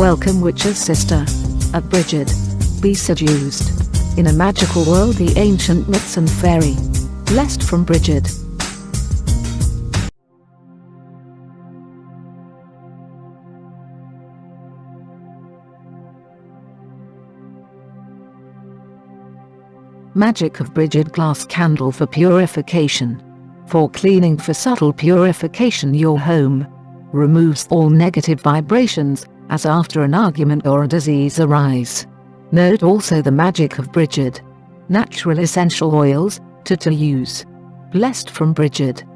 Welcome witch's sister. At Brigid. Be seduced. In a magical world, the ancient myths and fairy. Blessed from Brigid. Magic of Brigid glass candle for purification. For cleaning, for subtle purification, your home removes all negative vibrations, as after an argument or a disease arise. Note also the magic of Brigid. Natural essential oils, to use. Blessed from Brigid.